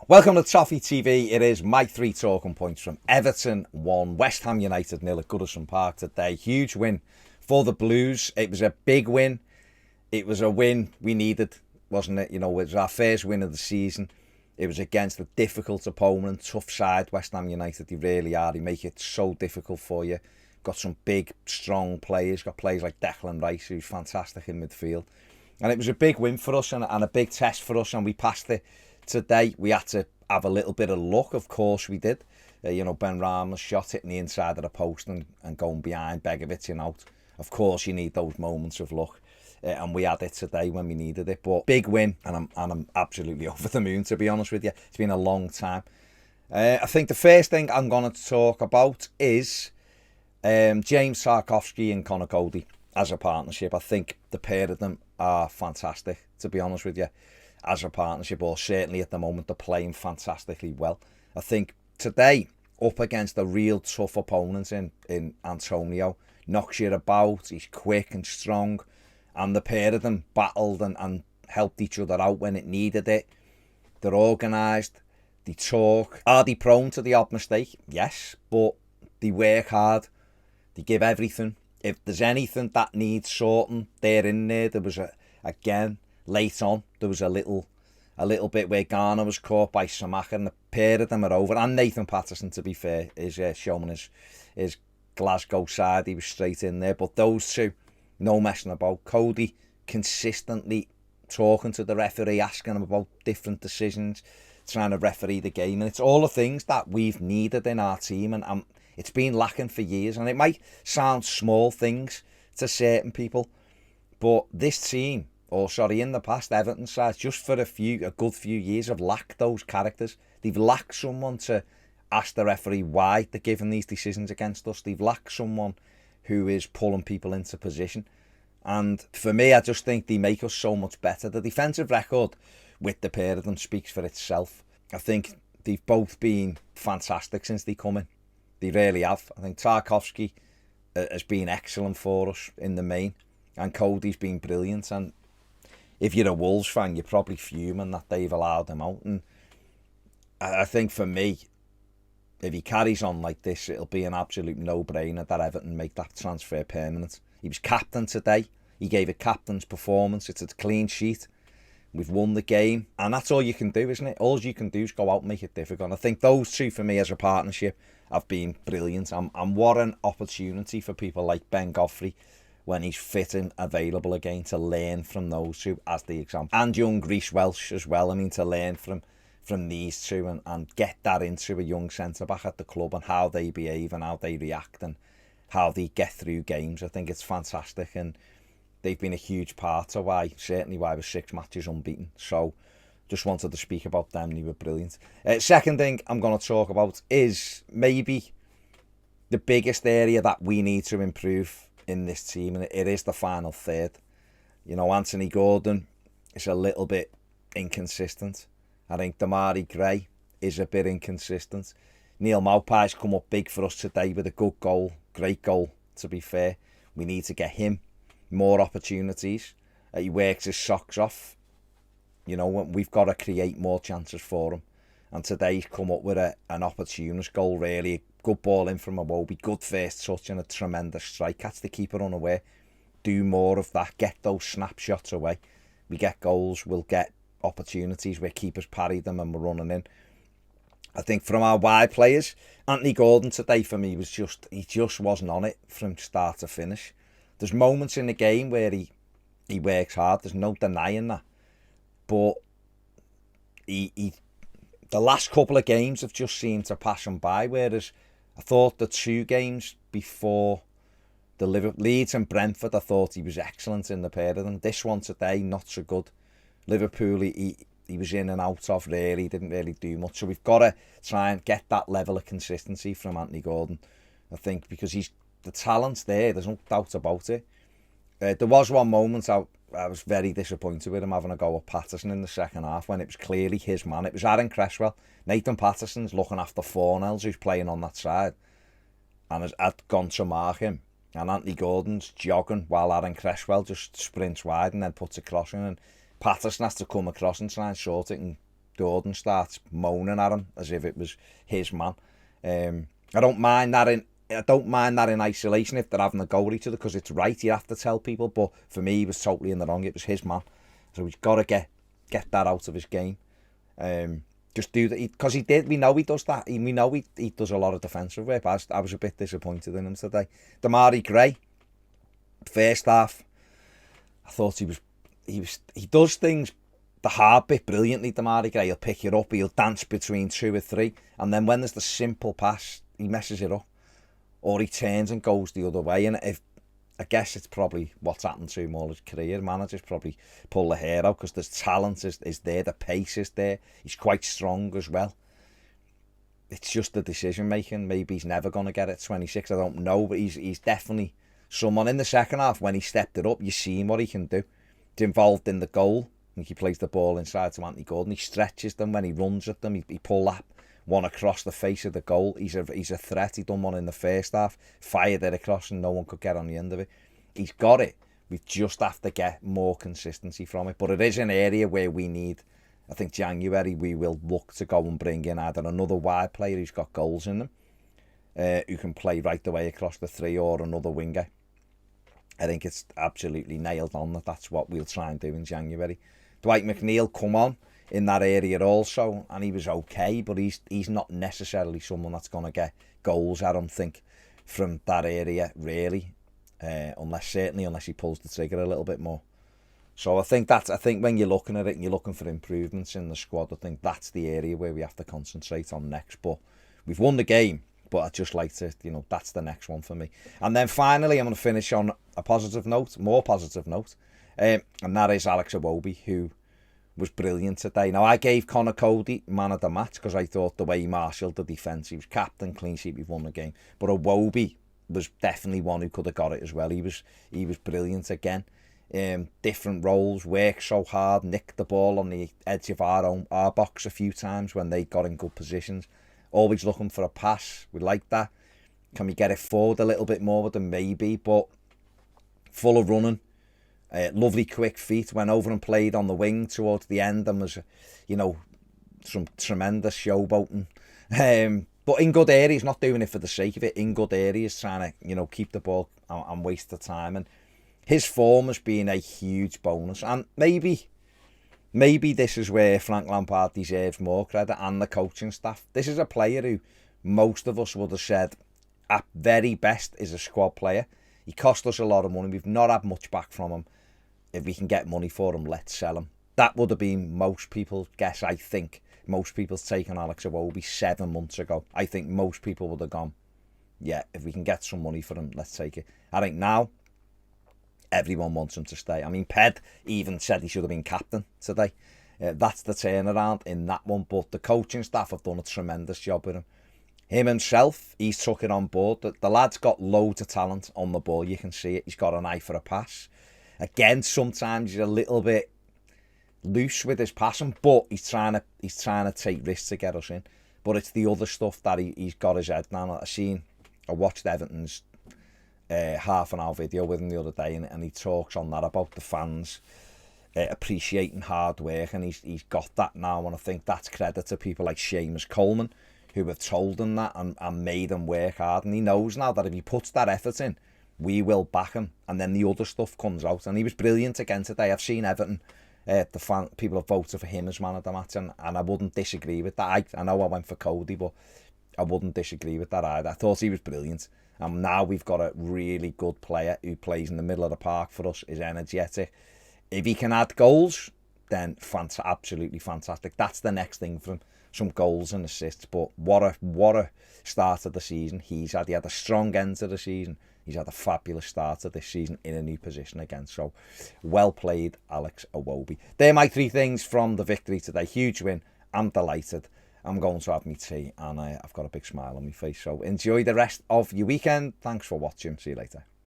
Welcome to Toffee TV. It is my three talking points from Everton 1, West Ham United 0 at Goodison Park today. Huge win for the Blues. It was a big win. It was a win we needed, wasn't it? You know, it was our first win of the season. It was against a difficult opponent, tough side, West Ham United. They really are. They make it so difficult for you. Got some big, strong players. Got players like Declan Rice, who's fantastic in midfield. And it was a big win for us and a big test for us, and we passed it. Today, we had to have a little bit of luck, of course we did. Ben Rama's shot hitting the inside of the post and going behind Begovic and out. Of course, you need those moments of luck. And we had it today when we needed it. But big win, and I'm absolutely over the moon, to be honest with you. It's been a long time. I think the first thing I'm going to talk about is James Tarkowski and Conor Cody as a partnership. I think the pair of them are fantastic, to be honest with you. As a partnership, or certainly at the moment, they're playing fantastically well. I think today, up against a real tough opponent in Antonio, knocks you about, he's quick and strong, and the pair of them battled and helped each other out when it needed it. They're organised, they talk. Are they prone to the odd mistake? Yes, but they work hard, they give everything. If there's anything that needs sorting, they're in there. There was, again, late on, there was a little bit where Garner was caught by Samaca, and the pair of them are over. And Nathan Patterson, to be fair, is showing his Glasgow side. He was straight in there. But those two, no messing about. Cody consistently talking to the referee, asking him about different decisions, trying to referee the game. And it's all the things that we've needed in our team. And it's been lacking for years. And it might sound small things to certain people, but this team, in the past, Everton sides, just for a good few years, have lacked those characters. They've lacked someone to ask the referee why they're giving these decisions against us. They've lacked someone who is pulling people into position. And for me, I just think they make us so much better. The defensive record with the pair of them speaks for itself. I think they've both been fantastic since they come in. They really have. I think Tarkowski has been excellent for us in the main, and Cody's been brilliant. And if you're a Wolves fan, you're probably fuming that they've allowed him out. And I think for me, if he carries on like this, it'll be an absolute no-brainer that Everton make that transfer permanent. He was captain today. He gave a captain's performance. It's a clean sheet. We've won the game. And that's all you can do, isn't it? All you can do is go out and make it difficult. And I think those two, for me, as a partnership, have been brilliant. And what an opportunity for people like Ben Godfrey, when he's fit and available again, to learn from those two as the example. And young Reece Welsh as well. I mean, to learn from these two and get that into a young centre-back at the club and how they behave and how they react and how they get through games. I think it's fantastic, and they've been a huge part of why we're 6 matches unbeaten. So just wanted to speak about them. They were brilliant. Second thing I'm going to talk about is maybe the biggest area that we need to improve in this team, and it is the final third. Anthony Gordon is a little bit inconsistent. I think Damari Gray is a bit inconsistent. Neil Maupay's come up big for us today with a good goal, great goal, to be fair. We need to get him more opportunities. He works his socks off. We've got to create more chances for him. And today he's come up with an opportunist goal, really. Good ball in from Iwobi, good first touch and a tremendous strike. Catch the keeper unaware. Do more of that. Get those snapshots away. We get goals, we'll get opportunities where keepers parry them and we're running in. I think from our wide players, Anthony Gordon today for me he just wasn't on it from start to finish. There's moments in the game where he works hard, there's no denying that. But the last couple of games have just seemed to pass him by, whereas I thought the 2 games before the Leeds and Brentford, I thought he was excellent in the pair of them. This one today, not so good. Liverpool, he was in and out of, really, didn't really do much. So we've got to try and get that level of consistency from Anthony Gordon, I think, because the talent's there's no doubt about it. There was one moment I was very disappointed with him having a go at Patterson in the second half when it was clearly his man. It was Aaron Cresswell. Nathan Patterson's looking after Fornells, who's playing on that side, and had gone to mark him. And Anthony Gordon's jogging while Aaron Cresswell just sprints wide and then puts a cross in. And Patterson has to come across and try and short it and Gordon starts moaning at him as if it was his man. I don't mind that in isolation if they're having a go at each other, because it's right, you have to tell people. But for me, he was totally in the wrong. It was his man, so he's got to get that out of his game. Just do that, because he did. We know he does that. We know he does a lot of defensive work. I was a bit disappointed in him today. Demarai Gray, first half, I thought he does things the hard bit brilliantly. Demarai Gray, he'll pick it up, he'll dance between 2 or 3, and then when there's the simple pass, he messes it up, or he turns and goes the other way. And I guess it's probably what's happened to him all his career. Managers probably pull the hair out, because there's talent is there, the pace is there. He's quite strong as well. It's just the decision making. Maybe he's never going to get it 26. I don't know, but he's definitely someone. In the second half, when he stepped it up, you seen what he can do. He's involved in the goal. I think he plays the ball inside to Anthony Gordon. He stretches them when he runs at them. He pull that one across the face of the goal. He's a threat. He done one in the first half, fired it across, and no one could get on the end of it. He's got it. We just have to get more consistency from it. But it is an area where we need, I think January, we will look to go and bring in either another wide player who's got goals in them, who can play right the way across the 3, or another winger. I think it's absolutely nailed on that's what we'll try and do in January. Dwight McNeil come on in that area also, and he was okay, but he's not necessarily someone that's going to get goals, I don't think, from that area really, unless he pulls the trigger a little bit more. So I think when you're looking at it and you're looking for improvements in the squad, I think that's the area where we have to concentrate on next. But we've won the game, but I'd just like to, that's the next one for me. And then finally, I'm going to finish on a more positive note, and that is Alex Iwobi, who was brilliant today. Now, I gave Connor Cody man of the match because I thought the way he marshalled the defence, he was captain, clean sheet, we've won the game. But Iwobi was definitely one who could have got it as well. He was brilliant again. Different roles, worked so hard, nicked the ball on the edge of our box a few times when they got in good positions. Always looking for a pass. We like that. Can we get it forward a little bit more with them? Maybe, but full of running. Lovely quick feet. Went over and played on the wing towards the end and was, some tremendous showboating. But in good areas, not doing it for the sake of it. In good areas, trying to, keep the ball and waste the time. And his form has been a huge bonus. And maybe this is where Frank Lampard deserves more credit, and the coaching staff. This is a player who most of us would have said, at very best, is a squad player. He cost us a lot of money. We've not had much back from him. If we can get money for him, let's sell him. That would have been most people's guess, I think. Most people's take on Alex Iwobi 7 months ago. I think most people would have gone, yeah, if we can get some money for him, let's take it. I think now, everyone wants him to stay. I mean, Ped even said he should have been captain today. That's the turnaround in that one. But the coaching staff have done a tremendous job with him. Him himself, he's took it on board. The lad's got loads of talent on the ball. You can see it. He's got an eye for a pass. Again, sometimes he's a little bit loose with his passing, but he's trying to take risks to get us in. But it's the other stuff that he's got his head down. I watched Everton's half an hour video with him the other day, and he talks on that about the fans appreciating hard work, and he's got that now. And I think that's credit to people like Seamus Coleman, who have told him that and made him work hard. And he knows now that if he puts that effort in, we will back him. And then the other stuff comes out. And he was brilliant again today. I've seen Everton, people have voted for him as man of the match, and I wouldn't disagree with that. I know I went for Cody, but I wouldn't disagree with that either. I thought he was brilliant. And now we've got a really good player who plays in the middle of the park for us, is energetic. If he can add goals, then absolutely fantastic. That's the next thing for him. Some goals and assists. But what a start of the season he's had. He had a strong end to the season. He's had a fabulous start of this season in a new position again. So, well played, Alex Iwobi. They're my 3 things from the victory today. Huge win. I'm delighted. I'm going to have my tea, and I've got a big smile on my face. So, enjoy the rest of your weekend. Thanks for watching. See you later.